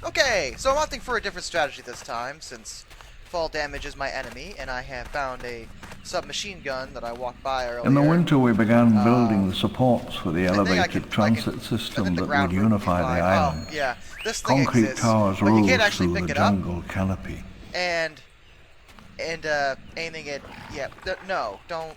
Okay, so I'm opting for a different strategy this time, since fall damage is my enemy, and I have found a submachine gun that I walked by earlier. In the winter, we began building the supports for the elevated transit system that would unify the island. Oh, yeah. This thing Concrete exists, towers but you rose can't actually through pick the it up, jungle canopy. and aiming it. Yeah, no, don't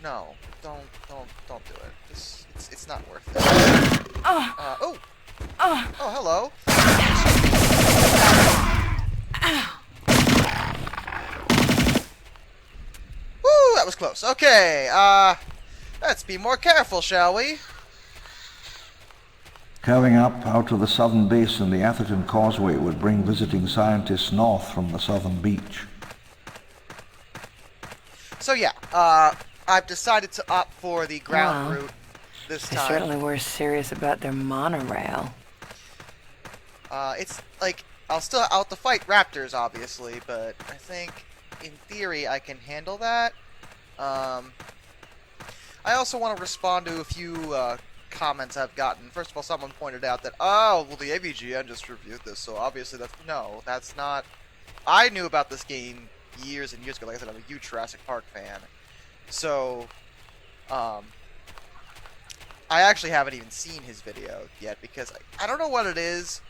do it. It's not worth it. Oh, hello. Woo, that was close. Okay, let's be more careful, shall we? Curving up out of the southern basin, the Atherton Causeway would bring visiting scientists north from the southern beach. So yeah, I've decided to opt for the ground route this time. They certainly were serious about their monorail. It's like, I'll have to fight raptors, obviously, but I think, in theory, I can handle that. I also want to respond to a few comments I've gotten. First of all, someone pointed out that, oh, well, the AVGN just reviewed this, so obviously that's not... I knew about this game years and years ago. Like I said, I'm a huge Jurassic Park fan. So, I actually haven't even seen his video yet, because I don't know what it is,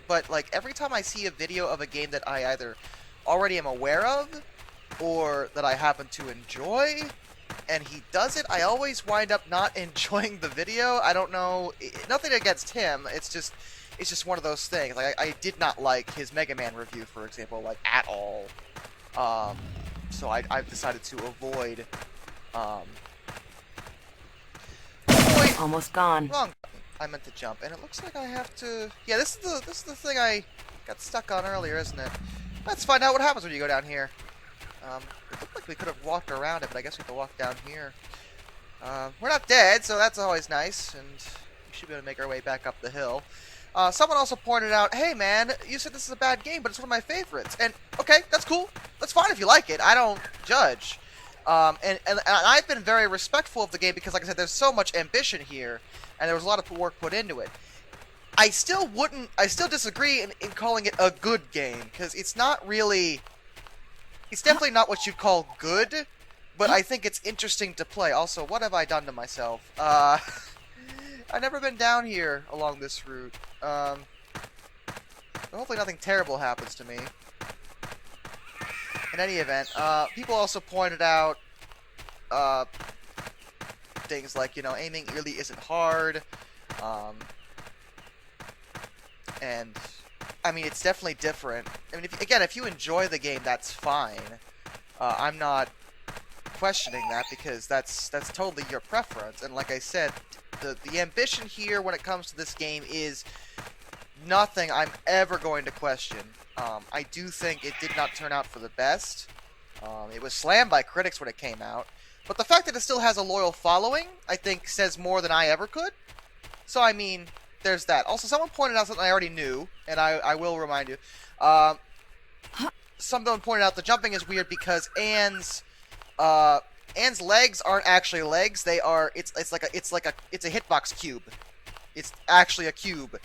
but like every time I see a video of a game that I either already am aware of, or that I happen to enjoy, and he does it, I always wind up not enjoying the video. I don't know, nothing against him, it's just one of those things. Like, I did not like his Mega Man review, for example, like, at all. So I've decided to avoid, Almost gone. Wrong button. I meant to jump, and it looks like I have to... Yeah, this is the thing I got stuck on earlier, isn't it? Let's find out what happens when you go down here. It looked like we could have walked around it, but I guess we have to walk down here. We're not dead, so that's always nice, and we should be able to make our way back up the hill. Someone also pointed out, hey man, you said this is a bad game, but it's one of my favorites. And, okay, that's cool. That's fine if you like it. I don't judge. And I've been very respectful of the game because, like I said, there's so much ambition here, and there was a lot of work put into it. I still disagree in calling it a good game, because it's not really... It's definitely not what you'd call good, but I think it's interesting to play. Also, what have I done to myself? I've never been down here along this route. Hopefully nothing terrible happens to me. In any event, people also pointed out things like, you know, aiming really isn't hard. And, I mean, it's definitely different. I mean, if you enjoy the game, that's fine. I'm not questioning that, because that's totally your preference. And like I said, the ambition here when it comes to this game is nothing I'm ever going to question. I do think it did not turn out for the best. It was slammed by critics when it came out. But the fact that it still has a loyal following, I think, says more than I ever could. So, I mean, there's that. Also, someone pointed out something I already knew, and I will remind you. Someone pointed out the jumping is weird because Anne's legs aren't actually legs. They are. It's a hitbox cube. It's actually a cube.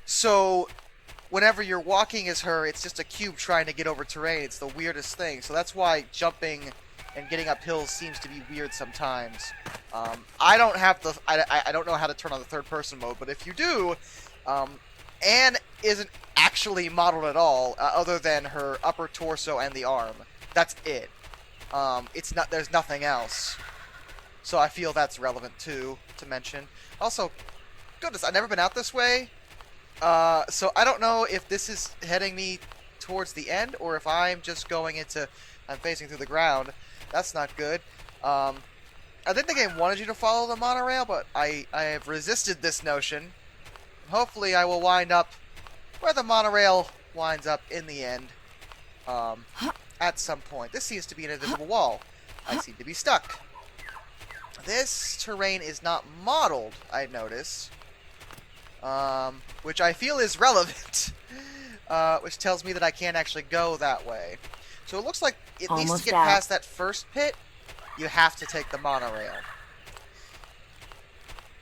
So whenever you're walking as her, it's just a cube trying to get over terrain. It's the weirdest thing. So that's why jumping and getting up hills seems to be weird sometimes. I don't know how to turn on the third person mode, but if you do, Anne isn't actually modeled at all, other than her upper torso and the arm. That's it. There's nothing else. So I feel that's relevant too, to mention. Also, goodness, I've never been out this way. So I don't know if this is heading me towards the end, or if I'm just I'm facing through the ground. That's not good. I didn't think I wanted you to follow the monorail, but I have resisted this notion. Hopefully I will wind up where the monorail winds up in the end. At some point. This seems to be an invisible wall. I seem to be stuck. This terrain is not modeled, I notice. Which I feel is relevant. Which tells me that I can't actually go that way. So it looks like, at least to get past that first pit, you have to take the monorail.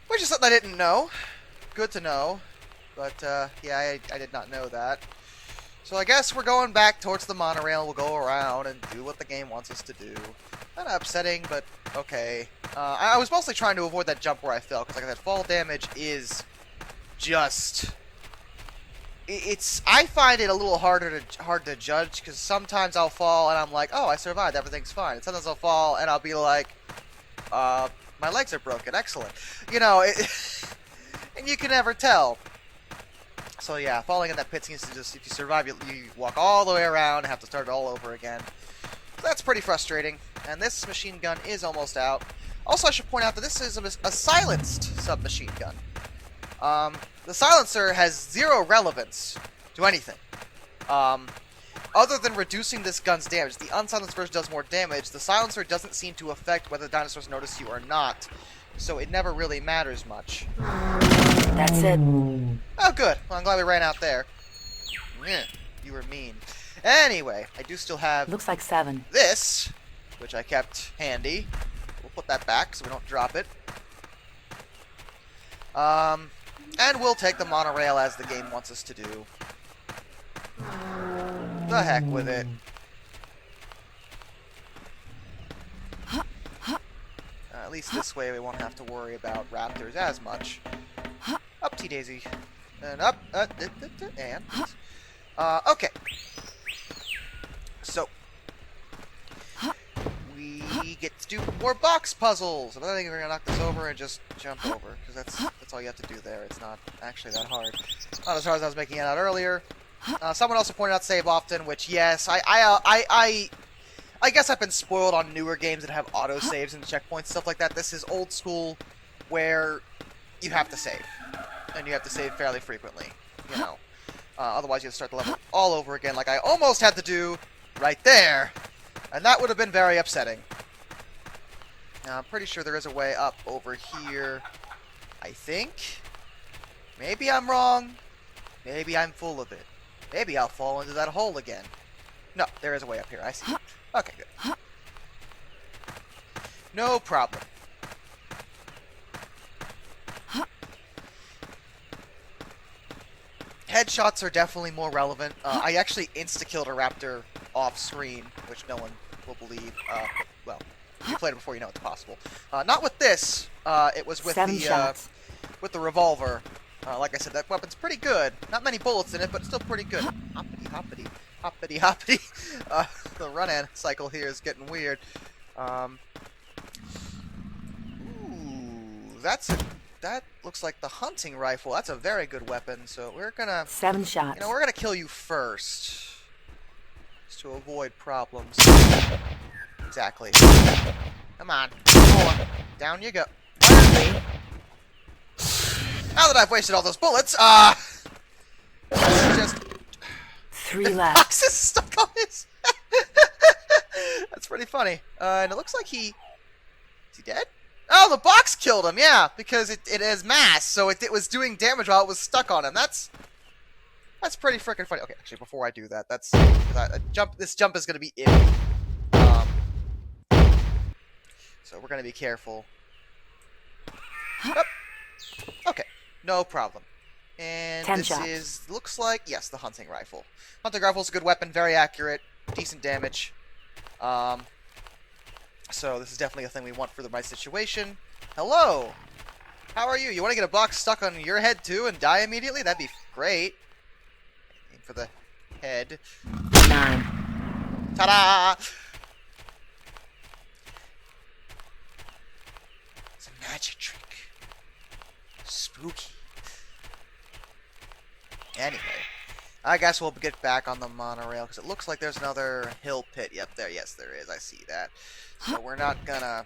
Which is something I didn't know. Good to know. But, yeah, I did not know that. So I guess we're going back towards the monorail. We'll go around and do what the game wants us to do. Kind of upsetting, but okay. I was mostly trying to avoid that jump where I fell, because like I said, fall damage is just... I find it a little hard to judge, because sometimes I'll fall and I'm like, oh, I survived, everything's fine. And sometimes I'll fall and I'll be like, my legs are broken, excellent. You know, and you can never tell. So yeah, falling in that pit seems to just, if you survive, you walk all the way around and have to start it all over again. So that's pretty frustrating. And this machine gun is almost out. Also, I should point out that this is a silenced submachine gun. The silencer has zero relevance to anything. Other than reducing this gun's damage. The unsilenced version does more damage. The silencer doesn't seem to affect whether the dinosaurs notice you or not. So it never really matters much. That's it. Oh, good. Well, I'm glad we ran out there. Yeah, you were mean. Anyway, I do still have... Looks like 7. This, which I kept handy. We'll put that back so we don't drop it. And we'll take the monorail as the game wants us to do. The heck with it. At least this way we won't have to worry about raptors as much. Up, T-Daisy. And up, and... okay. So, we get to do more box puzzles. I think we're gonna knock this over and just jump over, because that's all you have to do there. It's not actually that hard. Not as hard as I was making it out earlier. Someone also pointed out save often, which yes, I guess I've been spoiled on newer games that have auto saves and checkpoints, stuff like that. This is old school, where you have to save, and you have to save fairly frequently. You know, otherwise you have to start the level all over again, like I almost had to do right there, and that would have been very upsetting. I'm pretty sure there is a way up over here. I think. Maybe I'm wrong. Maybe I'm full of it. Maybe I'll fall into that hole again. No, there is a way up here. I see. Okay, good. No problem. Headshots are definitely more relevant. I actually insta-killed a raptor off-screen, which no one will believe. Well, if you played it before, you know it's possible. Not with this. It was with 7 shots. With the revolver. Like I said, that weapon's pretty good. Not many bullets in it, but still pretty good. Hoppity, hoppity, hoppity, hoppity. The run-in cycle here is getting weird. Ooh, that looks like the hunting rifle. That's a very good weapon. So we're gonna 7 shots. You know, we're gonna kill you first, just to avoid problems. Exactly. Come on, more. Down you go. Now that I've wasted all those bullets, just 3 the left. box is stuck on his. That's pretty funny. And it looks like is he dead? Oh, the box killed him. Yeah, because it has mass, so it was doing damage while it was stuck on him. That's pretty freaking funny. Okay, actually, before I do that, this jump is gonna be iffy. So we're gonna be careful. Oh. Okay. No problem. And 10 this shots. looks like, yes, the hunting rifle. Hunting rifle's a good weapon, very accurate, decent damage. So this is definitely a thing we want for the right situation. Hello! How are you? You want to get a box stuck on your head too and die immediately? That'd be great. Aim for the head. 9. Ta-da! It's a magic trick. Spooky. Anyway, I guess we'll get back on the monorail, because it looks like there's another hill pit. Yep, there. Yes, there is. I see that. So we're not gonna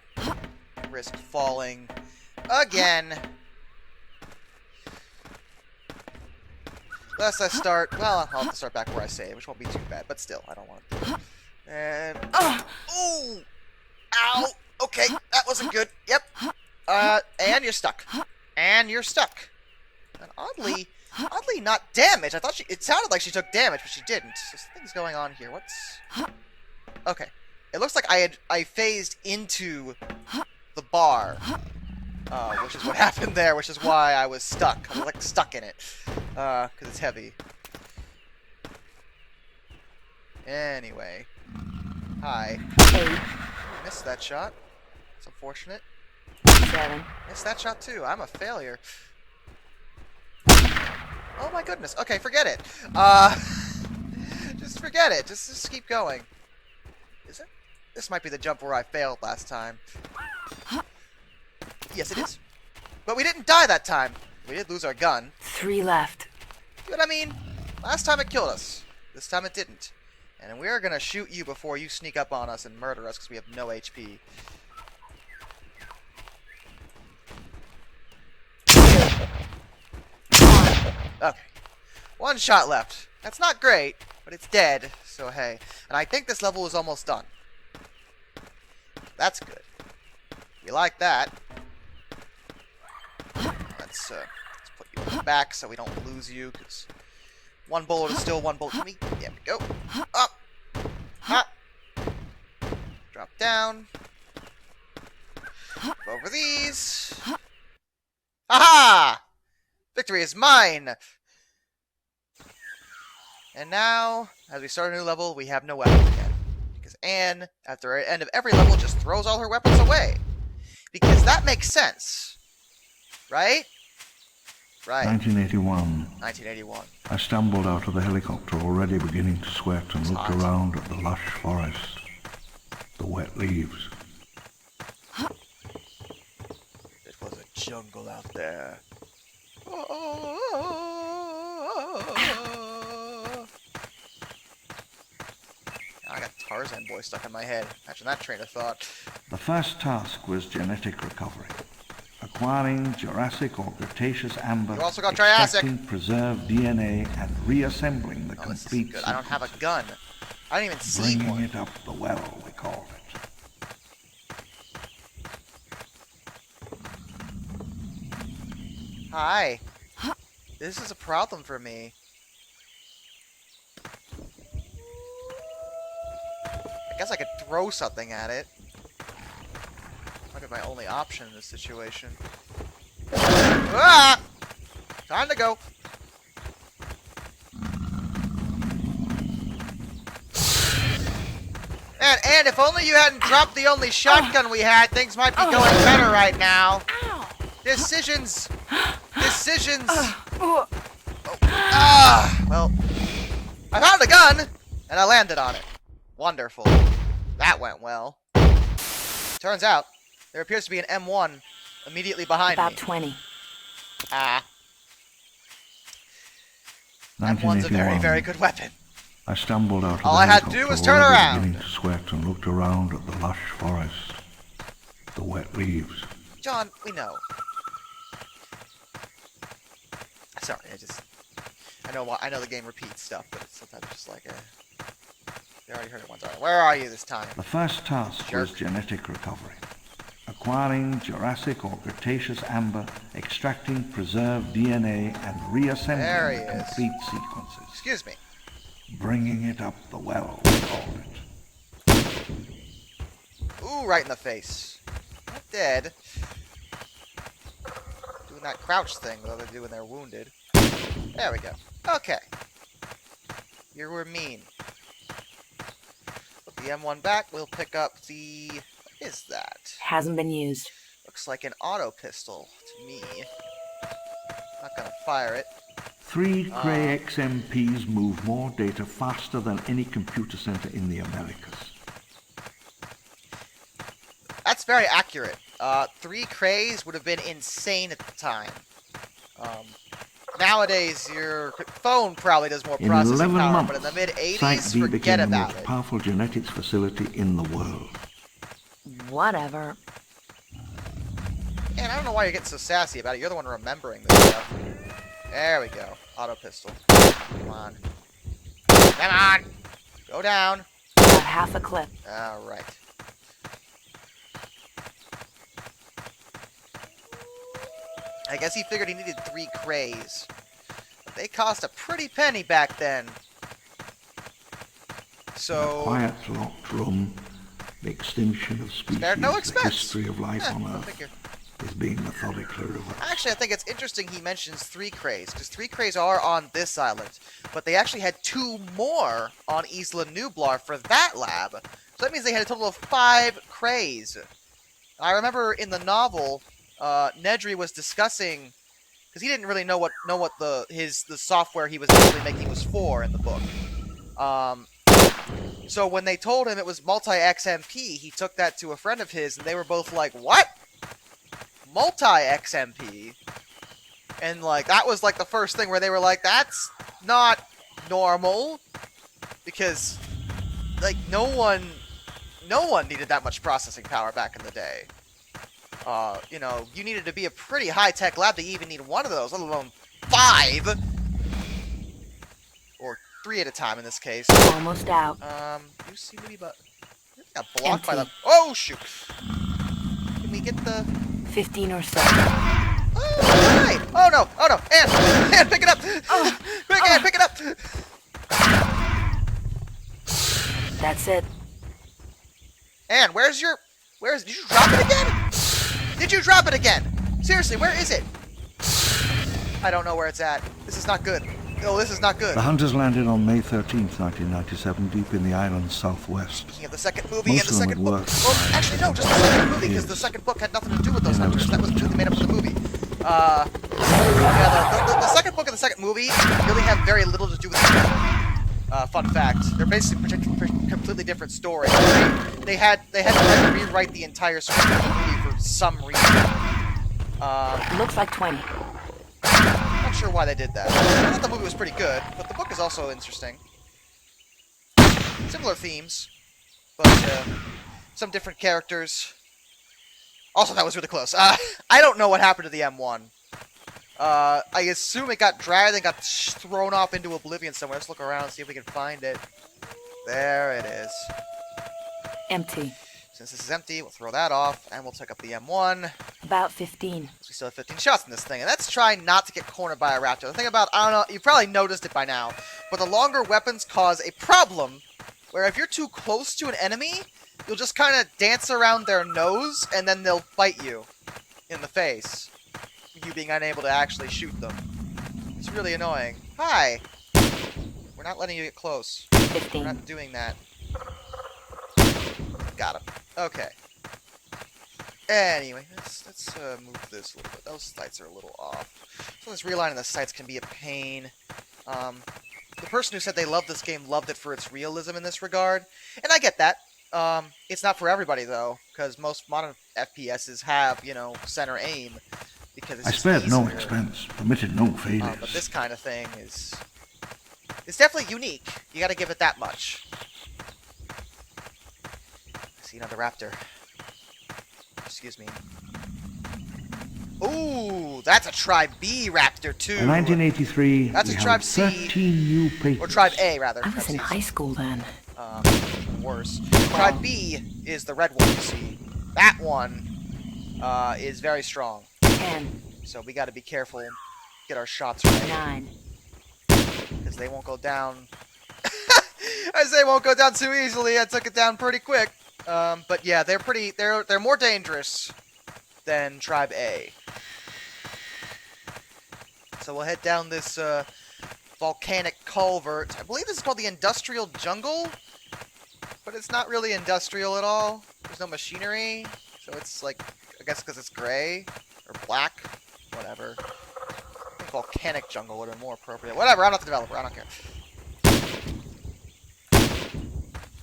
risk falling again. Unless I start... Well, I'll have to start back where I saved, which won't be too bad. But still, I don't want to do it. And... Ooh! Ow! Okay, that wasn't good. Yep. And you're stuck. And you're stuck. And oddly not damaged. I thought it sounded like she took damage, but she didn't. So something's going on here. What's... Okay. It looks like I phased into the bar. Which is what happened there, which is why I was stuck. I was like stuck in it. Because it's heavy. Anyway. Hi. 8, Missed that shot. It's unfortunate. 7. Missed that shot too. I'm a failure. Oh my goodness. Okay, forget it. Just forget it. Just keep going. Is it? This might be the jump where I failed last time. Yes, it is. But we didn't die that time. We did lose our gun. 3 left. See what I mean? Last time it killed us. This time it didn't. And we're gonna shoot you before you sneak up on us and murder us because we have no HP. Okay. 1 shot left. That's not great, but it's dead, so hey. And I think this level is almost done. That's good. We like that. Let's put you back so we don't lose you, because 1 bullet is still 1 bullet for me. There we go. Up. Ha. Drop down. Over these. Aha! Victory is mine! And now, as we start a new level, we have no weapons again. Because Anne, at the end of every level, just throws all her weapons away. Because that makes sense. Right? Right. 1981. 1981. I stumbled out of the helicopter, already beginning to sweat, and looked around at the lush forest, the wet leaves. It was a jungle out there. I got Tarzan Boy stuck in my head. Imagine that train of thought. The first task was genetic recovery. Acquiring Jurassic or Cretaceous amber, You also got Triassic. extracting preserved DNA, and reassembling the Oh, this complete is good. I don't have a sequences. gun. I don't even see Bringing one. it up the well, we called it. Hi. This is a problem for me. I guess I could throw something at it. Might be my only option in this situation. Ah! Time to go. And if only you hadn't dropped the only shotgun we had, things might be going better right now. Decisions. Decisions. Oh. Well, I found a gun, and I landed on it. Wonderful. That went well. Turns out, there appears to be an M1 immediately behind About me. 20. Ah. M1's a very, 1981. very good weapon. I stumbled out of All the I had to do helicopter, was turn already around. beginning to sweat, and looked around at the lush forest, the wet leaves. John, we know. Sorry, I know the game repeats stuff, but it's sometimes just like they already heard it once. Alright, where are you this time? The first task was Jerk. genetic recovery. Acquiring Jurassic or Cretaceous amber, extracting preserved DNA, and There reassembling he the is. complete sequences. Excuse me. Bringing it up the well, we called it. Ooh, right in the face. Not dead. Doing that crouch thing that they do when they're wounded. There we go. Okay. You were mean. Put the M1 back. We'll pick up the... What is that? Hasn't been used. Looks like an auto pistol to me. Not gonna fire it. 3 Cray XMPs move more data faster than any computer center in the Americas. That's very accurate. 3 Crays would have been insane at the time. Nowadays, your phone probably does more In processing 11 power, months, but in the mid-80s, Site B forget became the about most it. powerful genetics facility in the world. Whatever. And I don't know why you're getting so sassy about it. You're the one remembering this stuff. There we go. Auto pistol. Come on. Come on! Go down. About half a clip. Alright. I guess he figured he needed 3 Crays. But they cost a pretty penny back then. So... Quiet, locked room, the extinction of species, Spared no the expense. history of life on go Earth. figure. is being methodically reversed. Actually, I think it's interesting he mentions 3 crays, because 3 crays are on this island, but they actually had 2 more on Isla Nublar for that lab. So that means they had a total of 5 crays. I remember in the novel, Nedry was discussing, because he didn't really know what the software he was actually making was for in the book. So when they told him it was multi-XMP, he took that to a friend of his, and they were both like, "What? Multi-XMP?" And like that was like the first thing where they were like, "That's not normal," because like no one needed that much processing power back in the day. You know, you needed to be a pretty high-tech lab to even need one of those, let alone 5! Or 3 at a time in this case. Almost out. You see me, but... I got blocked by the... Empty. Oh, shoot! Can we get the... 15 or so. Oh, alright! Oh, no! Oh, no! Ann, pick it up! Oh. Quick, Ann, pick it up! That's it. Ann, where's your... Did you drop it again? Did you drop it again? Seriously, where is it? I don't know where it's at. This is not good. No, this is not good. The hunters landed on May 13th, 1997, deep in the island's southwest. Speaking of the second movie and Most the of them second had book. worked Well, by actually, no, just the second movie, because years. the second book had nothing to do with those They never hunters. That was stopped completely made up for the movie. Yeah, the second book and the second movie really have very little to do with each other. Fun fact: they're basically completely different stories. They had to rewrite the entire script of the movie for some reason. Looks like 20. Not sure why they did that. I thought the movie was pretty good, but the book is also interesting. Similar themes, but some different characters. Also, that was really close. I don't know what happened to the M1. I assume it got dragged and got thrown off into oblivion somewhere. Let's look around and see if we can find it. There it is. Empty. Since this is empty, we'll throw that off, and we'll take up the M1. About 15. We still have 15 shots in this thing, and let's try not to get cornered by a raptor. The thing about, I don't know, you've probably noticed it by now, but the longer weapons cause a problem, where if you're too close to an enemy, you'll just kind of dance around their nose, and then they'll bite you in the face, you being unable to actually shoot them. It's really annoying. Hi! We're not letting you get close. We're 15. not doing that. Got him. Okay. Anyway, let's move this a little bit. Those sights are a little off. So this realigning the sights can be a pain. The person who said they loved this game loved it for its realism in this regard, and I get that. It's not for everybody though, because most modern FPSs have, you know, center aim, because it's I just spared no easier. expense, permitted no failures. But this kind of thing is... It's definitely unique. You gotta give it that much. I see another raptor. Excuse me. Ooh, that's a Tribe B raptor, too. In 1983, That's we a had Tribe C. 13 new patents. Or Tribe A, rather. I was in Tribe high C's, school then. worse. Tribe B is the red one you see. That one is very strong. 10. So we gotta be careful, get our shots right. 9. Because they won't go down. I say won't go down too easily. I took it down pretty quick. But yeah, they're more dangerous than Tribe A. So we'll head down this volcanic culvert. I believe this is called the Industrial Jungle, but it's not really industrial at all. There's no machinery, so it's like, I guess because it's gray or black, whatever. I think volcanic jungle would have been more appropriate. Whatever, I'm not the developer. I don't care.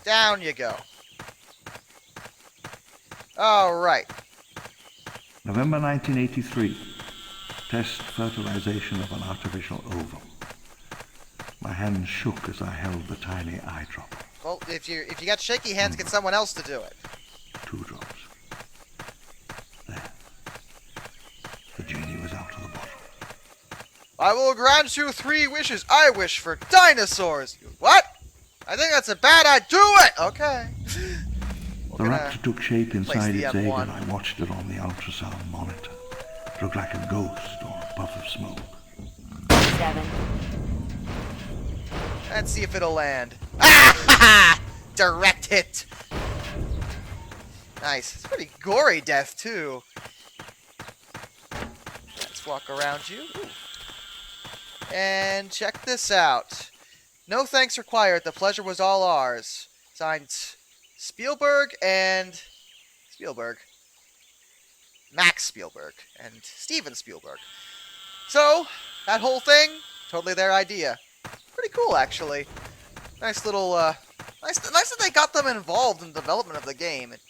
Down you go. Alright. November 1983. Test fertilization of an artificial ovum. My hands shook as I held the tiny eye drop. Well, if you got shaky hands, get someone else to do it. 2 drops. There. The genie was out of the bottle. I will grant you 3 wishes. I wish for dinosaurs. What? I think that's a bad idea. Do it! Okay. The raptor took shape inside the its egg, M1. and I watched it on the ultrasound monitor. It looked like a ghost or a puff of smoke. 7. Let's see if it'll land. Ah! Direct hit. Nice. It's a pretty gory death, too. walk around you. Ooh. And check this out. No thanks required. The pleasure was all ours. Signed Spielberg and Spielberg. Max Spielberg and Steven Spielberg. So, that whole thing, totally their idea. Pretty cool, actually. Nice little, nice that they got them involved in the development of the game. It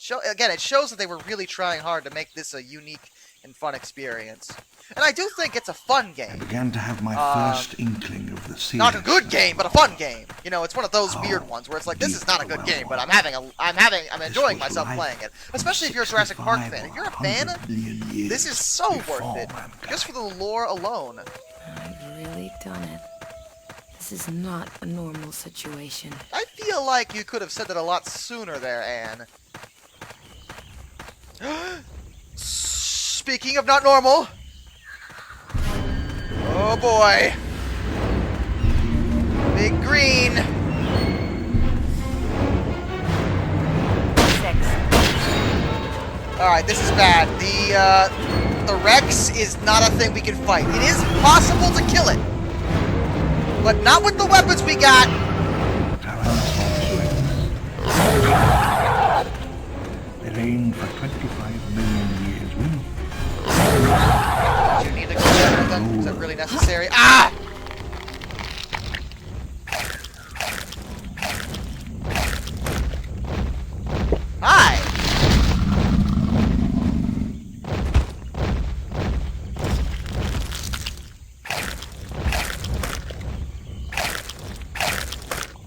shows that they were really trying hard to make this a unique and fun experience. And I do think it's a fun I game. began to have my first inkling of the series. Not a good game, but a fun game. You know, it's one of those weird ones where it's like, this is not a good game, but I'm enjoying myself playing it. Especially if you're a Jurassic Park fan. If you're a fan, this is so worth it. Just for the lore alone. I've really done it. This is not a normal situation. I feel like you could have said that a lot sooner there, Anne. Speaking of not normal. Oh boy. Big green. 6. Alright, this is bad. The Rex is not a thing we can fight. It is possible to kill it. But not with the weapons we got. It reigned for 25 million years. Do you need to go there with them? Is that really necessary? Ah!